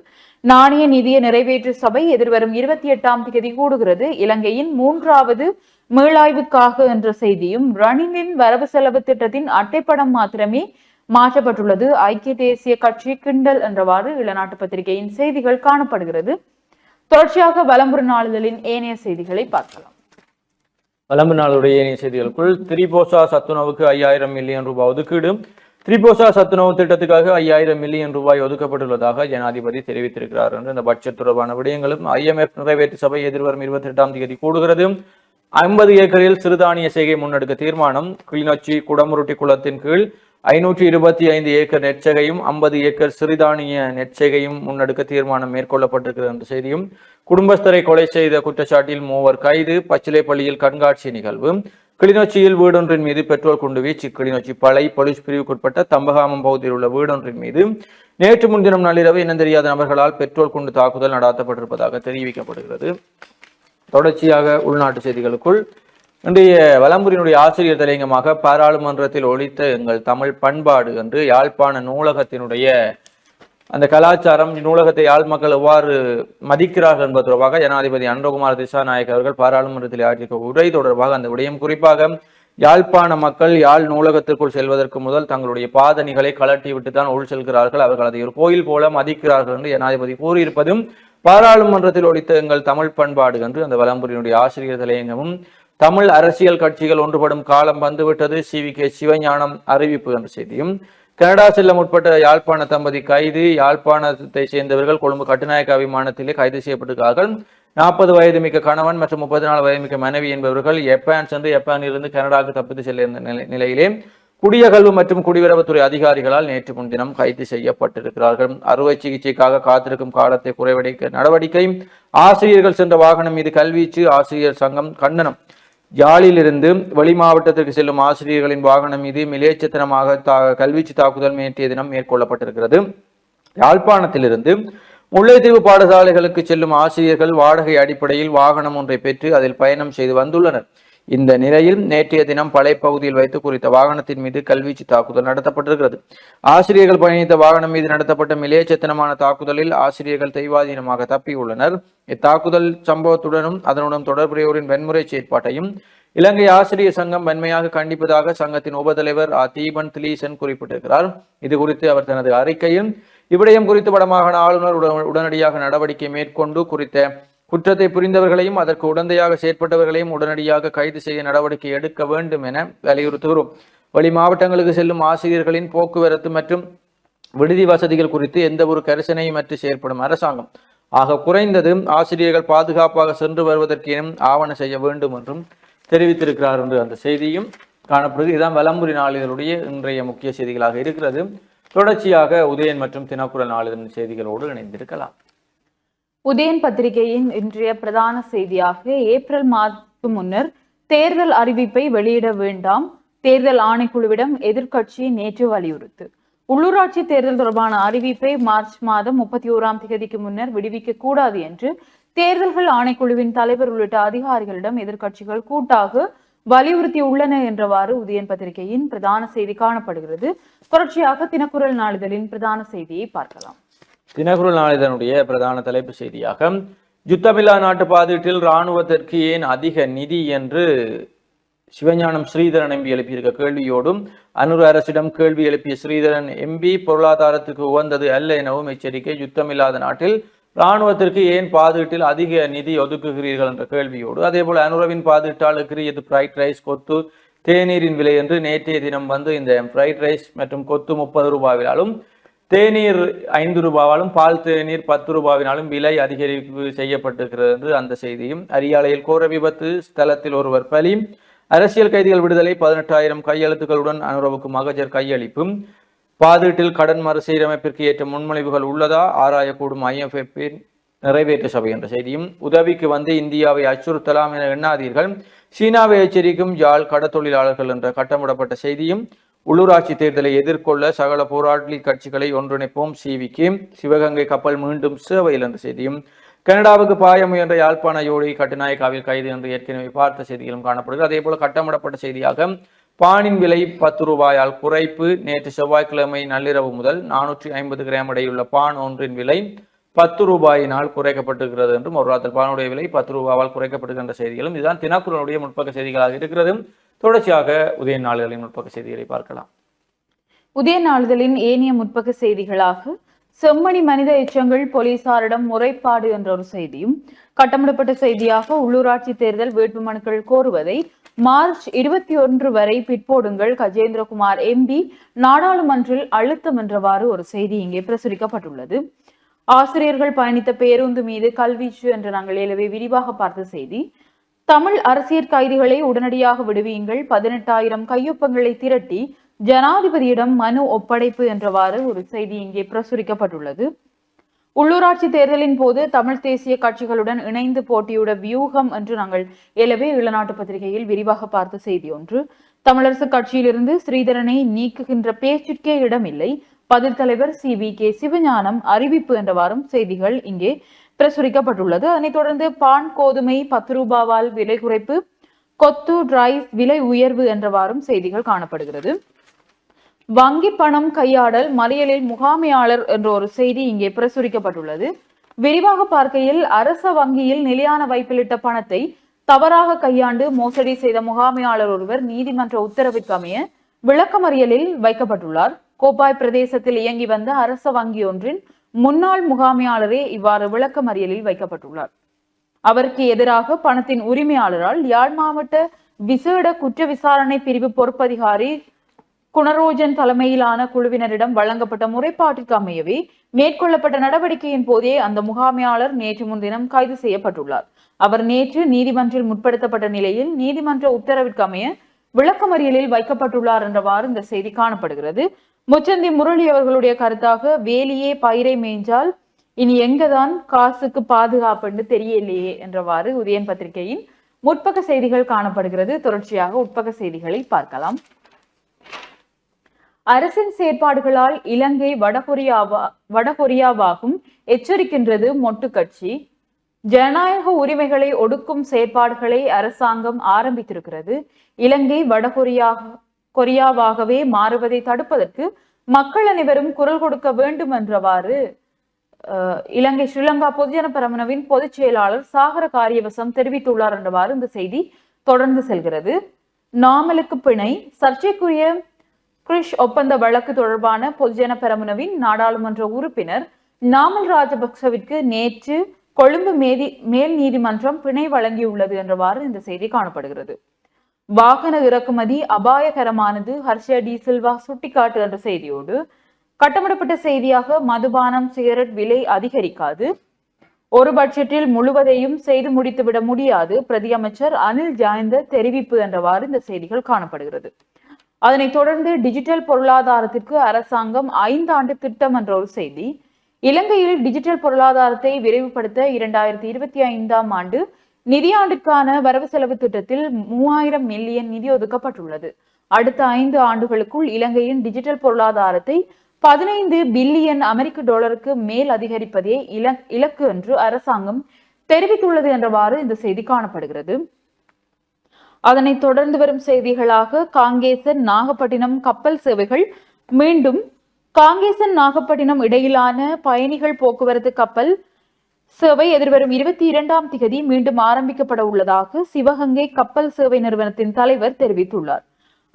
நாணய நிதிய நிறைவேற்று சபை எதிர்வரும் 28ஆம் தேதி கூடுகிறது, இலங்கையின் 3வது மீளாய்வுக்காக என்ற செய்தியும், ரணிலின் வரவு செலவு திட்டத்தின் அட்டைப்படம் மாத்திரமே மாற்றப்பட்டுள்ளது, ஐக்கிய தேசிய கட்சி கிண்டல் என்றவாறு இளநாட்டு பத்திரிகையின் செய்திகள் காணப்படுகிறது. தொடர்ச்சியாக வலம்புரி நாளிதழின் ஏனைய செய்திகளை பார்க்கலாம். வலம்பு நாளுடைய ஏனைய செய்திகளுக்குள் திரிபோசா சத்துணவுக்கு 5000 மில்லியன் ரூபாய் ஒதுக்கீடு. திரிபோசா சத்துணவு திட்டத்துக்காக 5000 மில்லியன் ரூபாய் ஒதுக்கப்பட்டுள்ளதாக ஜனாதிபதி தெரிவித்திருக்கிறார் என்று இந்த பட்ஜெட் தொடர்பான விடயங்களும், IMF நிறைவேற்று சபை எதிர்வரும் 28ஆம் தேதி கூடுகிறது, 50 ஏக்கரில் சிறுதானிய செய்கை முன்னெடுக்க தீர்மானம், கிளிநொச்சி குடமுருட்டி குளத்தின் கீழ் 525 ஏக்கர் நெற்செகையும் 50 ஏக்கர் சிறுதானிய நெற்செகையும் முன்னெடுக்க தீர்மானம் மேற்கொள்ளப்பட்டிருக்கிறது என்ற செய்தியும், குடும்பஸ்தரை கொலை செய்த குற்றச்சாட்டில் 3 கைது, பச்சிலைப்பள்ளியில் கண்காட்சி நிகழ்வு, கிளிநொச்சியில் வீடொன்றின் மீது பெட்ரோல் குண்டு வீச்சு, கிளிநொச்சி பளை போலீஸ் பிரிவுக்குட்பட்ட தம்பகாமம் பகுதியில் உள்ள வீடொன்றின் மீது நேற்று முன்தினம் நள்ளிரவு இனம் தெரியாத நபர்களால் பெட்ரோல் குண்டு தாக்குதல் நடாத்தப்பட்டிருப்பதாக தெரிவிக்கப்படுகிறது. தொடர்ச்சியாக உள்நாட்டு செய்திகளுக்குள் இன்றைய வலம்புரியினுடைய ஆசிரியர் தலையங்கமாக பாராளுமன்றத்தில் ஒலித்த எங்கள் தமிழ் பண்பாடு என்று யாழ்ப்பாண நூலகத்தினுடைய அந்த கலாச்சாரம், நூலகத்தை யாழ் மக்கள் எவ்வாறு மதிக்கிறார்கள் என்பது தொடர்பாக ஜனாதிபதி அனுரகுமார் திசாநாயக் அவர்கள் பாராளுமன்றத்தில் ஆற்றிய உரை தொடர்பாக அந்த விடயம், குறிப்பாக யாழ்ப்பாண மக்கள் யாழ் நூலகத்திற்குள் செல்வதற்கு முதல் தங்களுடைய பாதணிகளை கலட்டி விட்டு தான் உள் செல்கிறார்கள், அவர்கள் அதை ஒரு கோயில் போல மதிக்கிறார்கள் என்று ஜனாதிபதி கூறியிருப்பதும் பாராளுமன்றத்தில் ஒலித்த எங்கள் தமிழ் பண்பாடு என்று அந்த வலம்புரியினுடைய ஆசிரியர் தலையங்கமும், தமிழ் அரசியல் கட்சிகள் ஒன்றுபடும் காலம் வந்துவிட்டது, CVK சிவஞானம் அறிவிப்பு என்ற செய்தியும், கனடா செல்ல முற்பட்ட யாழ்ப்பாண தம்பதி கைது, யாழ்ப்பாணத்தை சேர்ந்தவர்கள் கொழும்பு கட்டுநாயக்க விமானத்திலே கைது செய்யப்பட்டிருக்கிறார்கள், 40 வயது மிக்க கணவன் மற்றும் 34 வயது மிக்க மனைவி என்பவர்கள் ஜப்பான் சென்று ஜப்பானிலிருந்து கனடாவுக்கு தப்பித்து செல்ல நிலையிலே குடியகல்வு மற்றும் குடியுறவுத்துறை அதிகாரிகளால் நேற்று முன்தினம் கைது செய்யப்பட்டிருக்கிறார்கள். அறுவை சிகிச்சைக்காக காத்திருக்கும் காலத்தை குறைவடைக்க நடவடிக்கை, ஆசிரியர்கள் சென்ற வாகனம் மீது கல்வீச்சு, ஆசிரியர் சங்கம் கண்டனம். யாழிலிருந்து வெளி மாவட்டத்திற்கு செல்லும் ஆசிரியர்களின் வாகனம் மீது மிலேச்சத்தனமாக கல்வீச்சு தாக்குதல் நேற்றைய தினம் மேற்கொள்ளப்பட்டிருக்கிறது. யாழ்ப்பாணத்திலிருந்து முல்லைத்தீவு பாடசாலைகளுக்கு செல்லும் ஆசிரியர்கள் வாடகை அடிப்படையில் வாகனம் ஒன்றை பெற்று அதில் பயணம் செய்து வந்துள்ளனர். இந்த நிலையில் நேற்றைய தினம் பழைப்பகுதியில் வைத்து குறித்த வாகனத்தின் மீது கல்வீச்சு தாக்குதல் நடத்தப்பட்டிருக்கிறது. ஆசிரியர்கள் பயணித்த வாகனம் மீது நடத்தப்பட்ட மிலேச்சத்தனமான தாக்குதலில் ஆசிரியர்கள் தெய்வாதீனமாக தப்பியுள்ளனர். இத்தாக்குதல் சம்பவத்துடனும் அதனுடன் தொடர்புடையோரின் வன்முறை செயற்பாட்டையும் இலங்கை ஆசிரியர் சங்கம் வன்மையாக கண்டிப்பதாக சங்கத்தின் உபதலைவர் தீபன் திலீசன் குறிப்பிட்டிருக்கிறார். இது குறித்து அவர் தனது அறிக்கையில், இவ்விடயம் குறித்து வடமாகாண ஆளுநர் உடனடியாக நடவடிக்கை மேற்கொண்டு குறித்த குற்றத்தை புரிந்தவர்களையும் அதற்கு உடந்தையாக செயற்பட்டவர்களையும் உடனடியாக கைது செய்ய நடவடிக்கை எடுக்க வேண்டும் என வலியுறுத்துகிறோம். வெளி மாவட்டங்களுக்கு செல்லும் ஆசிரியர்களின் போக்குவரத்து மற்றும் விடுதி வசதிகள் குறித்து எந்த ஒரு கரிசனையும் அற்று செயற்படும் அரசாங்கம். ஆக குறைந்தது ஆசிரியர்கள் பாதுகாப்பாக சென்று வருவதற்கேனும் ஆவண செய்ய வேண்டும் என்றும் தெரிவித்திருக்கிறார் என்று அந்த செய்தியும் காணப்படுகிறது. இதுதான் வலம்புரி நாளிதழுடைய இன்றைய முக்கிய செய்திகளாக இருக்கிறது. தொடர்ச்சியாக உதயன் மற்றும் தினக்குரல் நாளிதழின் செய்திகளோடு இணைந்திருக்கலாம். உதயன் பத்திரிகையின் இன்றைய பிரதான செய்தியாக, ஏப்ரல் மாதத்துக்கு முன்னர் தேர்தல் அறிவிப்பை வெளியிட வேண்டாம், தேர்தல் ஆணைக்குழுவிடம் எதிர்க்கட்சி நேற்று வலியுறுத்து. உள்ளூராட்சி தேர்தல் தொடர்பான அறிவிப்பை மார்ச் மாதம் 31ஆம் தேதிக்கு முன்னர் விடுவிக்க கூடாது என்று தேர்தல்கள் ஆணைக்குழுவின் தலைவர் உள்ளிட்ட அதிகாரிகளிடம் எதிர்க்கட்சிகள் கூட்டாக வலியுறுத்தியுள்ளன என்றவாறு உதயன் பத்திரிகையின் பிரதான செய்தி காணப்படுகிறது. தொடர்ச்சியாக தினக்குரல் நாளிதழின் பிரதான செய்தியை பார்க்கலாம். தினக்குரல் நாளிதழுடைய பிரதான தலைப்பு செய்தியாக யுத்தமில்லா நாட்டு பாதீட்டில் இராணுவத்திற்கு ஏன் அதிக நிதி என்று சிவஞானம் ஸ்ரீதரன் எம்பி எழுப்பியிருக்க கேள்வியோடும் அனுர அரசிடம் கேள்வி எழுப்பிய ஸ்ரீதரன் எம்பி பொருளாதாரத்துக்கு உகந்தது அல்ல எனவும் எச்சரிக்கை. யுத்தமில்லாத நாட்டில் இராணுவத்திற்கு ஏன் பாதீட்டில் அதிக நிதி ஒதுக்குகிறீர்கள் என்ற கேள்வியோடு அதே போல அனுரவின் பாதீட்டாளுக்கு இது ஃப்ரைட் ரைஸ் கொத்து தேநீரின் விலை என்று நேற்றைய தினம் வந்து இந்த ஃப்ரைட் ரைஸ் மற்றும் கொத்து 30 ரூபாயினாலும் தேநீர் 5 ரூபாவாலும் பால் தேநீர் 10 ரூபாவினாலும் விலை அதிகரிப்பு செய்யப்பட்டிருக்கிறது என்று அந்த செய்தியும். அரியாலையில் கோர விபத்து, ஸ்தலத்தில் ஒருவர் பலி, அரசியல் கைதிகள் விடுதலை, 18,000 கையெழுத்துக்களுடன் அனுரவுக்கு மகஜர் கையளிப்பும், பாதீட்டில் கடன் மறுசீரமைப்பிற்கு ஏற்ற முன்மொழிவுகள் உள்ளதா ஆராயக்கூடும் IMF நிறைவேற்று சபை என்ற செய்தியும். உதவிக்கு வந்து இந்தியாவை அச்சுறுத்தலாம் என எண்ணாதீர்கள், சீனாவை எச்சரிக்கும் யாழ் கடத்தொழிலாளர்கள் என்ற கட்டமிடப்பட்ட செய்தியும். உள்ளூராட்சி தேர்தலை எதிர்கொள்ள சகல போராளி கட்சிகளை ஒன்றிணைப்போம் சிவிக்கு, சிவகங்கை கப்பல் மீண்டும் சேவையில் என்ற செய்தியும். கனடாவுக்கு பாய முயன்ற யாழ்ப்பாண யோடி கட்டுநாயக்காவில் கைது என்று ஏற்கனவே பார்த்த செய்திகளும் காணப்படுகிறது. அதே போல கட்டமிடப்பட்ட செய்தியாக பானின் விலை 10 ரூபாயால் குறைப்பு. நேற்று செவ்வாய்க்கிழமை நள்ளிரவு முதல் 450 கிராம் இடையுள்ள பான் ஒன்றின் விலை 10 ரூபாயினால் குறைக்கப்பட்டிருக்கிறது என்றும் ஒரு ராத்திரி பானுடைய விலை 10 ரூபாயால் குறைக்கப்படுகின்ற செய்திகளும் இதுதான் தினக்குரலுடைய முற்பக்க செய்திகளாக இருக்கிறது. தொடர்ச்சியாக உதய நாளிதழின் முற்பக்க செய்திகளை பார்க்கலாம். உதய நாளிதழின் ஏனைய முற்பக்க செய்திகளாக செம்மணி மனித எச்சங்கள் போலீசாரிடம் முறைப்பாடு என்ற ஒரு செய்தியும், கட்டமிடப்பட்ட செய்தியாக உள்ளூராட்சி தேர்தல் வேட்புமனுக்கள் கோருவதை மார்ச் 21 வரை பிற்போடுங்கள், கஜேந்திரகுமார் எம்பி நாடாளுமன்றில் அழுத்தம் என்றவாறு ஒரு செய்தி இங்கே பிரசுரிக்கப்பட்டுள்ளது. ஆசிரியர்கள் பயணித்த பேருந்து மீது கல்வீச்சு என்று நாங்கள் ஏலவே விரிவாக பார்த்த செய்தி. தமிழ் அரசியல் கைதிகளை உடனடியாக விடுவியுங்கள், 18,000 கையொப்பங்களை திரட்டி ஜனாதிபதியிடம் மனு ஒப்படைப்பு என்றவாறு ஒரு செய்தி இங்கே பிரசுரிக்கப்பட்டுள்ளது. உள்ளூராட்சி தேர்தலின் போது தமிழ் தேசிய கட்சிகளுடன் இணைந்து போட்டியிட வியூகம் என்று நாங்கள் ஏலவே ஈழநாட்டு பத்திரிகையில் விரிவாக பார்த்த செய்தி ஒன்று. தமிழரசு கட்சியிலிருந்து ஸ்ரீதரனை நீக்குகின்ற பேச்சுக்கே இடமில்லை, பதில் தலைவர் CVK சிவஞானம் அறிவிப்பு என்றவாறும் செய்திகள் இங்கே பிரசுரிக்கப்பட்டுள்ளது. அதனைத் தொடர்ந்து பான் கோதுமை 10 ரூபாவால் விலை குறைப்பு, கொத்து ரைஸ் விலை உயர்வு என்றவாறும் செய்திகள் காணப்படுகிறது. வங்கி பணம் கையாடல், மறியலில் முகாமையாளர் என்ற ஒரு செய்தி இங்கே பிரசுரிக்கப்பட்டுள்ளது. விரிவாக பார்க்கையில் அரச வங்கியில் நிலையான வைப்பிலிட்ட பணத்தை தவறாக கையாண்டு மோசடி செய்த முகாமையாளர் ஒருவர் நீதிமன்ற உத்தரவிற்கு அமைய விளக்கமறியலில் வைக்கப்பட்டுள்ளார். கோப்பாய் பிரதேசத்தில் இயங்கி வந்த அரச வங்கி ஒன்றின் முன்னாள் முகாமையாளரே இவ்வாறு விளக்கமறியலில் வைக்கப்பட்டுள்ளார். அவருக்கு எதிராக பணத்தின் உரிமையாளரால் யாழ் மாவட்ட விசேட குற்ற விசாரணை பிரிவு பொறுப்பதிகாரி குணரோஜன் தலைமையிலான குழுவினரிடம் வழங்கப்பட்ட முறைப்பாட்டிற்கு அமையவே மேற்கொள்ளப்பட்ட நடவடிக்கையின் போதே அந்த முகாமையாளர் நேற்று முன்தினம் கைது செய்யப்பட்டுள்ளார். அவர் நேற்று நீதிமன்றில் முற்படுத்தப்பட்ட நிலையில் நீதிமன்ற உத்தரவிற்கு அமைய விளக்கமறியலில் வைக்கப்பட்டுள்ளார் என்றவாறு இந்த செய்தி காணப்படுகிறது. முச்சந்தி முரளி அவர்களுடைய கருத்தாக, வேலியே பயிரை மேய்ஞ்சால் இனி எங்கதான் காசுக்கு பாதுகாப்புன்னு தெரியலையே என்றவாறு உதயன் பத்திரிகையின் முற்பக்க செய்திகள் காணப்படுகிறது. தொடர்ச்சியாக உட்பக்க செய்திகளை பார்க்கலாம். அரசின் செயற்பாடுகளால் இலங்கை வடகொரியாவாகும் எச்சரிக்கின்றது மொட்டு கட்சி. ஜனநாயக உரிமைகளை ஒடுக்கும் செயற்பாடுகளை அரசாங்கம் ஆரம்பித்திருக்கிறது. இலங்கை வடகொரியாவாகவே மாறுவதை தடுப்பதற்கு மக்கள் அனைவரும் குரல் கொடுக்க வேண்டும் என்றவாறு இலங்கை ஸ்ரீலங்கா பொதுஜன பெரமுனவின் பொதுச் செயலாளர் சாகர காரியவசம் தெரிவித்துள்ளார் என்றவாறு இந்த செய்தி தொடர்ந்து செல்கிறது. நாமலுக்கு பிணை, சர்ச்சைக்குரிய கிரிஷ் ஒப்பந்த வழக்கு தொடர்பான பொதுஜன பெரமுனவின் நாடாளுமன்ற உறுப்பினர் நாமல் ராஜபக்சவிற்கு நேற்று கொழும்பு மேல் நீதிமன்றம் பிணை வழங்கியுள்ளது என்றவாறு இந்த செய்தி காணப்படுகிறது. வாகன இறக்குமதி அபாயகரமானது, ஹர்ஷ டி சில்வா சுட்டிக்காட்டு என்ற செய்தியோடு கட்டமிடப்பட்ட செய்தியாக மதுபானம் சிகரெட் விலை அதிகரிக்காது, ஒரு பட்ஜெட்டில் முழுவதையும் செய்து முடித்துவிட முடியாது, பிரதியமைச்சர் அனில் ஜாயந்த தெரிவிப்பு என்றவாறு இந்த செய்திகள் காணப்படுகிறது. அதனைத் தொடர்ந்து டிஜிட்டல் பொருளாதாரத்திற்கு அரசாங்கம் 5 ஆண்டு திட்டம் என்ற ஒரு செய்தி. இலங்கையில் டிஜிட்டல் பொருளாதாரத்தை விரைவுபடுத்த 2025ஆம் ஆண்டு நிதியாண்டிற்கான வரவு செலவு திட்டத்தில் 3000 மில்லியன் நிதி ஒதுக்கப்பட்டுள்ளது. அடுத்த 5 ஆண்டுகளுக்குள் இலங்கையின் டிஜிட்டல் பொருளாதாரத்தை 15 பில்லியன் அமெரிக்க டாலருக்கு மேல் அதிகரிப்பதே இலக்கு என்று அரசாங்கம் தெரிவித்துள்ளது என்றவாறு இந்த செய்தி காணப்படுகிறது. அதனைத் தொடர்ந்து வரும் செய்திகளாக காங்கேசன் நாகப்பட்டினம் கப்பல் சேவைகள் மீண்டும் காங்கேசன் நாகப்பட்டினம் இடையிலான பயணிகள் போக்குவரத்து கப்பல் சேவை எதிர்வரும் 22ஆம் திகதி மீண்டும் ஆரம்பிக்கப்பட உள்ளதாக சிவகங்கை கப்பல் சேவை நிறுவனத்தின் தலைவர் தெரிவித்துள்ளார்.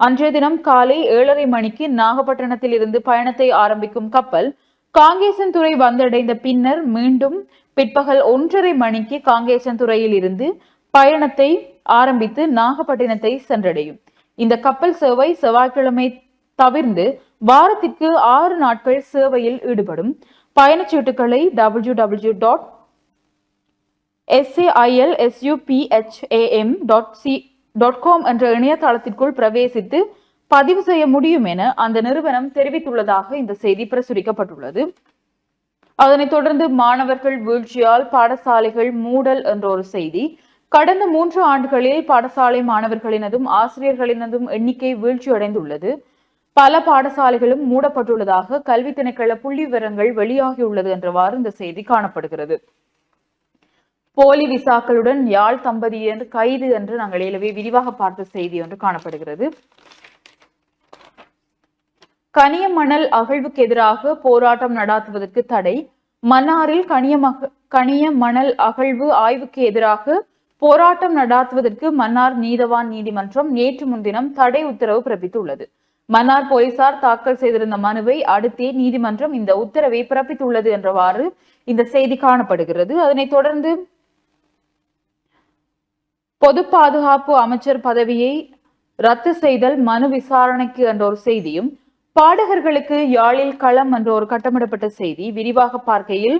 அன்றைய தினம் காலை 7:30 மணிக்கு நாகப்பட்டினத்தில் இருந்து பயணத்தை ஆரம்பிக்கும் கப்பல் காங்கேசன் துறை வந்தடைந்த பின்னர் மீண்டும் பிற்பகல் 1:30 மணிக்கு காங்கேசன் துறையில் இருந்து பயணத்தை ஆரம்பித்து நாகப்பட்டினத்தை சென்றடையும். இந்த கப்பல் சேவை செவ்வாய்க்கிழமை தவிர்த்து வாரத்திற்கு 6 நாட்கள் சேவையில் ஈடுபடும். பயணச்சீட்டுகளை www.sailsupham.com என்ற இணையதளத்திற்குள் பிரவேசித்து பதிவு செய்ய முடியும் என அந்த நிறுவனம் தெரிவித்துள்ளதாக இந்த செய்தி பிரசுரிக்கப்பட்டுள்ளது. அதனைத் தொடர்ந்து மாணவர்கள் வீழ்ச்சியால் பாடசாலைகள் மூடல் என்ற ஒரு செய்தி. கடந்த 3 ஆண்டுகளில் பாடசாலை மாணவர்களினதும் ஆசிரியர்களினதும் எண்ணிக்கை வீழ்ச்சியடைந்துள்ளது. பல பாடசாலைகளும் மூடப்பட்டுள்ளதாக கல்வி திணைக்கள புள்ளி விவரங்கள் வெளியாகியுள்ளது என்றவாறு இந்த செய்தி காணப்படுகிறது. போலி விசாக்களுடன் யாழ் தம்பதியர் கைது என்று நாங்கள் ஏற்கனவே விரிவாக பார்த்த செய்தி ஒன்று காணப்படுகிறது. கனியமணல் அகழ்வுக்கு எதிராக போராட்டம் நடாத்துவதற்கு தடை. மன்னாரில் கனியமணல் அகழ்வு ஆய்வுக்கு எதிராக போராட்டம் நடாத்துவதற்கு மன்னார் நீதவான் நீதிமன்றம் நேற்று முன்தினம் தடை உத்தரவு பிறப்பித்துள்ளது. மன்னார் போலீசார் தாக்கல் செய்திருந்த மனுவை அடுத்தே நீதிமன்றம் இந்த உத்தரவை பிறப்பித்துள்ளது என்றவாறு இந்த செய்தி காணப்படுகிறது. அதனைத் தொடர்ந்து பொது பாதுகாப்பு அமைச்சர் பதவியை ரத்து செய்தல் மனு விசாரணைக்கு என்ற ஒரு செய்தியும், பாடகர்களுக்கு யாழில் களம் என்ற ஒரு கட்டமிடப்பட்ட செய்தி விரிவாக பார்க்கையில்,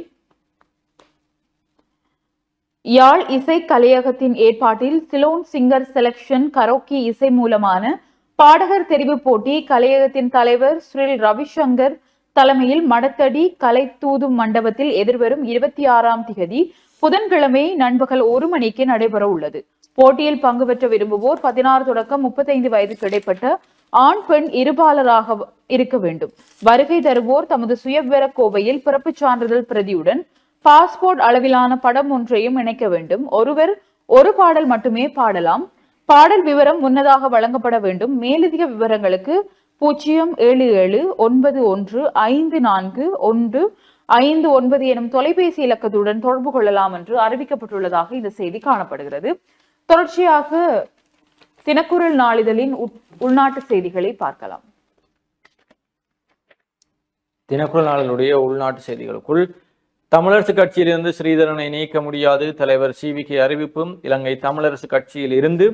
யாழ் இசை கலையகத்தின் ஏற்பாட்டில் சிலோன் சிங்கர் செலக்ஷன் கரோக்கி இசை மூலமான பாடகர் தெரிவு போட்டி கலையகத்தின் தலைவர் ஸ்ரீ ரவிசங்கர் தலைமையில் மடத்தடி கலை தூது மண்டபத்தில் எதிர்வரும் 26ஆம் திகதி புதன்கிழமை நண்பகல் 1 மணிக்கு நடைபெற உள்ளது. போட்டியில் பங்கு பெற்ற விரும்புவோர் 16 தொடக்கம் 35 வயதுக்கு இடைப்பட்ட ஆண் பெண் இருபாலராக இருக்க வேண்டும். வருகை தருவோர் தமது சுயவிவர கோவையில் பிறப்புச் சான்றிதழ் பிரதியுடன் பாஸ்போர்ட் அளவிலான படம் ஒன்றையும் இணைக்க வேண்டும். ஒருவர் ஒரு பாடல் மட்டுமே பாடலாம். பாடல் விவரம் முன்னதாக வழங்கப்பட வேண்டும். மேலதிக விவரங்களுக்கு 07791541559 எனும் தொலைபேசி இலக்கத்துடன் தொடர்பு கொள்ளலாம் என்று அறிவிக்கப்பட்டுள்ளதாக இந்த செய்தி காணப்படுகிறது. தொடர்ச்சியாக தினக்குரல் நாளிதழின் உள்நாட்டு செய்திகளை பார்க்கலாம். தினக்குரல் நாளினுடைய உள்நாட்டு செய்திகளுக்குள் தமிழரசு கட்சியிலிருந்து ஸ்ரீதரனை நீக்க முடியாது, தலைவர் CVK அறிவிப்பும். இலங்கை தமிழரசு கட்சியில் இருந்து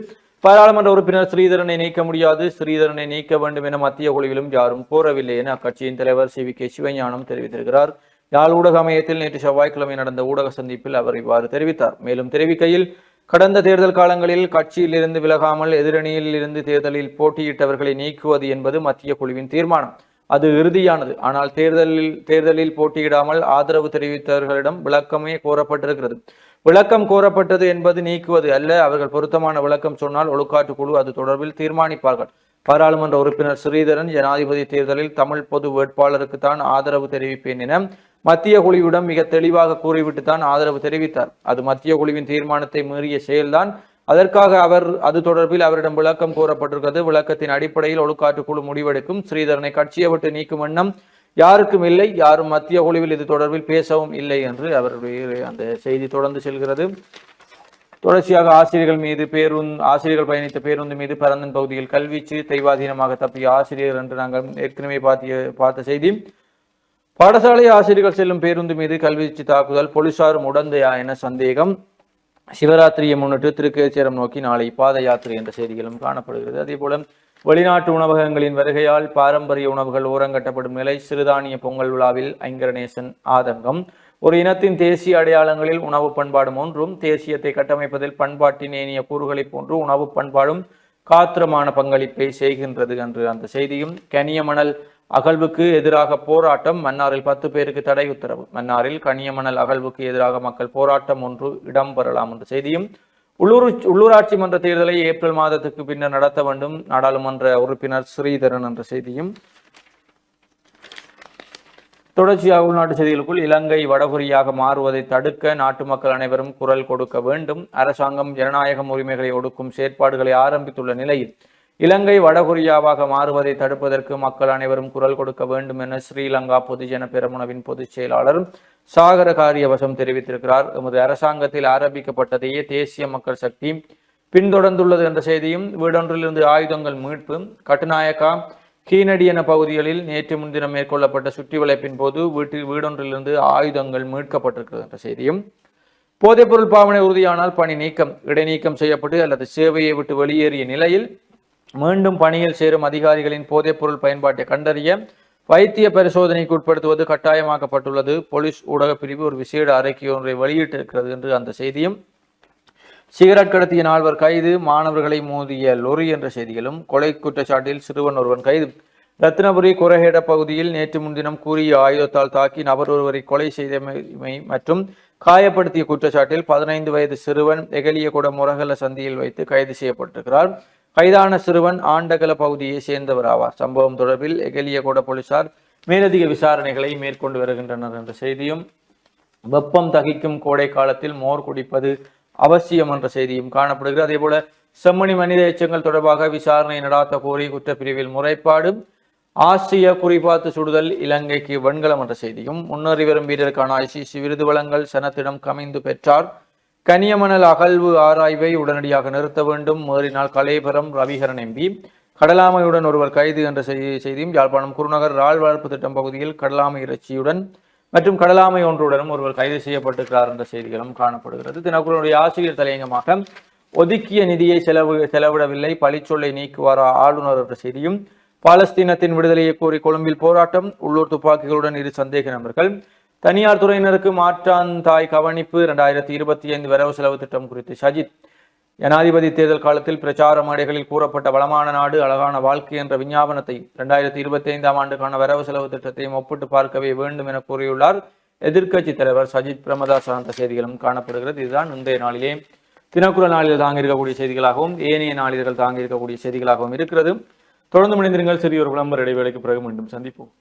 பாராளுமன்ற உறுப்பினர் ஸ்ரீதரனை நீக்க முடியாது, ஸ்ரீதரனை நீக்க வேண்டும் என மத்திய குழுவிலும் யாரும் கோரவில்லை என அக்கட்சியின் தலைவர் CVK சிவஞானம் தெரிவித்திருக்கிறார். யாழ் ஊடக மையத்தில் நேற்று செவ்வாய்க்கிழமை நடந்த ஊடக சந்திப்பில் அவர் இவ்வாறு தெரிவித்தார். மேலும் தெரிவிக்கையில், கடந்த தேர்தல் காலங்களில் கட்சியில் இருந்து விலகாமல் எதிரணியில் இருந்து தேர்தலில் போட்டியிட்டவர்களை நீக்குவது என்பது மத்திய குழுவின் தீர்மானம். அது இறுதியானது. ஆனால் தேர்தலில் போட்டியிடாமல் ஆதரவு தெரிவித்தவர்களிடம் விளக்கமே கோரப்பட்டிருக்கிறது. விளக்கம் கோரப்பட்டது என்பது நீக்குவது அல்ல. அவர்கள் பொருத்தமான விளக்கம் சொன்னால் ஒழுக்காற்று குழு அது தொடர்பில் தீர்மானிப்பார்கள். பாராளுமன்ற உறுப்பினர் ஸ்ரீதரன் ஜனாதிபதி தேர்தலில் தமிழ் பொது வேட்பாளருக்கு தான் ஆதரவு தெரிவிப்பேன் என மத்திய குழுவிடம் மிக தெளிவாக கூறிவிட்டு தான் ஆதரவு தெரிவித்தார். அது மத்திய குழுவின் தீர்மானத்தை மீறிய செயல்தான். அதற்காக அது தொடர்பில் அவரிடம் விளக்கம் கோரப்பட்டிருக்கிறது. விளக்கத்தின் அடிப்படையில் ஒழுக்காற்று குழு முடிவெடுக்கும். ஸ்ரீதரனை கட்சியை விட்டு நீக்கும் எண்ணம் யாருக்கும் இல்லை. யாரும் மத்திய குழுவில் இது தொடர்பில் பேசவும் இல்லை என்று அவருடைய அந்த செய்தி தொடர்ந்து செல்கிறது. தொடர்ச்சியாக ஆசிரியர்கள் பயணித்த பேருந்து மீது பரந்தன் பகுதியில் கல்வீச்சு, தெய்வாதீனமாக தப்பிய ஆசிரியர் என்று நாங்கள் ஏற்கனவே பார்த்த செய்தி. பாடசாலை ஆசிரியர்கள் செல்லும் பேருந்து மீது கல்வீச்சு தாக்குதல், போலீசாரும் உடந்தையா என சந்தேகம். சிவராத்திரியை முன்னிட்டு திருக்கேச்சரம் நோக்கி நாளை பாத யாத்திரை என்ற செய்திகளும் காணப்படுகிறது. அதே போல வெளிநாட்டு உணவகங்களின் வருகையால் பாரம்பரிய உணவுகள் ஓரங்கட்டப்படும் நிலை. சிறுதானிய பொங்கல் விழாவில் ஐங்கரநேசன் ஆதங்கம். ஒரு இனத்தின் தேசிய அடையாளங்களில் உணவு பண்பாடும் ஒன்றும், தேசியத்தை கட்டமைப்பதில் பண்பாட்டின் ஏனைய கூறுகளை போன்று உணவு பண்பாடும் காத்திரமான பங்களிப்பை செய்கின்றது என்று அந்த செய்தியும். கனியமணல் அகழ்வுக்கு எதிராக போராட்டம், மன்னாரில் 10 பேருக்கு தடை உத்தரவு. மன்னாரில் கனியமணல் அகழ்வுக்கு எதிராக மக்கள் போராட்டம் ஒன்று இடம்பெறலாம் என்ற செய்தியும். உள்ளூராட்சி மன்ற தேர்தலை ஏப்ரல் மாதத்துக்கு பின்னர் நடத்த வேண்டும், நாடாளுமன்ற உறுப்பினர் ஸ்ரீதரன் என்ற செய்தியும். தொடர்ச்சியாக உள்நாட்டு செய்திகளுக்குள் இலங்கை வடகொரியாக மாறுவதை தடுக்க நாட்டு மக்கள் அனைவரும் குரல் கொடுக்க வேண்டும். அரசாங்கம் ஜனநாயக உரிமைகளை ஒடுக்கும் செயற்பாடுகளை ஆரம்பித்துள்ள நிலையில் இலங்கை வடகொரியாவாக மாறுவதை தடுப்பதற்கு மக்கள் அனைவரும் குரல் கொடுக்க வேண்டும் என ஸ்ரீலங்கா பொதுஜன பெரமுனவின் பொதுச் செயலாளர் சாகர காரியவசம் தெரிவித்திருக்கிறார். எமது அரசாங்கத்தில் ஆரம்பிக்கப்பட்டதையே தேசிய மக்கள் சக்தி பின்தொடர்ந்துள்ளது என்ற செய்தியும், வீடொன்றிலிருந்து ஆயுதங்கள் மீட்பு, கட்டுநாயக்கா கீனடி என பகுதிகளில் நேற்று முன்தினம் மேற்கொள்ளப்பட்ட சுற்றி வளைப்பின் போது வீடொன்றிலிருந்து ஆயுதங்கள் மீட்கப்பட்டிருக்கிறது என்ற செய்தியும், போதைப்பொருள் பாவனை உறுதியானால் பணி நீக்கம், இடைநீக்கம் செய்யப்பட்டு அல்லது சேவையை விட்டு வெளியேறிய நிலையில் மீண்டும் பணியில் சேரும் அதிகாரிகளின் போதைப்பொருள் பயன்பாட்டை கண்டறிய வைத்திய பரிசோதனைக்கு உட்படுத்துவது கட்டாயமாக்கப்பட்டுள்ளது. போலீஸ் ஊடக பிரிவு ஒரு விசேட அறிக்கை ஒன்றை வெளியிட்டிருக்கிறது என்று அந்த செய்தியும், சிகரெட் கடத்திய 4 கைது, மாணவர்களை மோதிய லொரி என்ற செய்திகளும், கொலை குற்றச்சாட்டில் சிறுவன் ஒருவன் கைது, ரத்னபுரி குரஹேட பகுதியில் நேற்று முன்தினம் கூறிய ஆயுதத்தால் தாக்கி நபர் ஒருவரை கொலை செய்தமை மற்றும் காயப்படுத்திய குற்றச்சாட்டில் 15 வயது சிறுவன் எகலியகுட முரகல சந்தியில் வைத்து கைது செய்யப்பட்டிருக்கிறார். கைதான சிறுவன் ஆண்டகல பகுதியை சேர்ந்தவர் ஆவார். சம்பவம் தொடர்பில் எகலியகுட போலீசார் மேலதிக விசாரணைகளை மேற்கொண்டு வருகின்றனர் என்ற செய்தியும், வெப்பம் தகிக்கும் கோடை காலத்தில் மோர் குடிப்பது அவசியம் என்ற செய்தியும் காணப்படுகிறது. அதே போல செம்மணி மனித எச்சங்கள் தொடர்பாக விசாரணை நடாத்த கோரி குற்றப்பிரிவில் முறைப்பாடு, ஆசிய குறிபார்த்து சுடுதல் இலங்கைக்கு வெண்கலம் என்ற செய்தியும், முன்னேறி வரும் வீரருக்கான ICC விருது வழங்கல் சனத்திடம் கமைந்து பெற்றார். கனியமணல் அகழ்வு ஆராய்வை உடனடியாக நிறுத்த வேண்டும், மீறினால் கலேபரம் ரவிகரன் MP, கடலாமையுடன் ஒருவர் கைது என்ற செய்தியும், யாழ்ப்பாணம் குருநகர் இறால் வளர்ப்பு திட்டம் பகுதியில் கடலாமை இறைச்சியுடன் மற்றும் கடலாமை ஒன்றுடனும் ஒருவர் கைது செய்யப்பட்டிருக்கிறார் என்ற செய்திகளும் காணப்படுகிறது. தினக்குரலுடைய ஆசிரியர் தலையங்கமாக ஒதுக்கிய நிதியை செலவிடவில்லை, பழிச்சொல்லை நீக்குவார் ஆளுநர் என்ற செய்தியும், பாலஸ்தீனத்தின் விடுதலையை கோரி கொழும்பில் போராட்டம், உள்ளூர் துப்பாக்கிகளுடன் 2 சந்தேக நபர்கள், தனியார் துறையினருக்கு மாற்றாந்தாய் கவனிப்பு, 2025 வரவு செலவு திட்டம் குறித்து சஜித், ஜனாதிபதி தேர்தல் காலத்தில் பிரச்சார மேடைகளில் கூறப்பட்ட வளமான நாடு அழகான வாழ்க்கை என்ற விஞ்ஞாபனத்தை 2025ஆம் ஆண்டுக்கான வரவு செலவு திட்டத்தையும் ஒப்பிட்டு பார்க்கவே வேண்டும் என கூறியுள்ளார் எதிர்க்கட்சி தலைவர் சஜித் பிரேமதாச என்ற செய்திகளும் காணப்படுகிறது. இதுதான் இன்றைய நாளிலே தினக்குரல் நாளில் தாங்கியிருக்கக்கூடிய செய்திகளாகவும் ஏனைய நாளிதழ்கள் தாங்கியிருக்கக்கூடிய செய்திகளாகவும் இருக்கிறது. தொடர்ந்து மனிதர்கள் சிறிய ஒரு விளம்பர இடைவேளைக்கு பிறகு மீண்டும் சந்திப்போம்.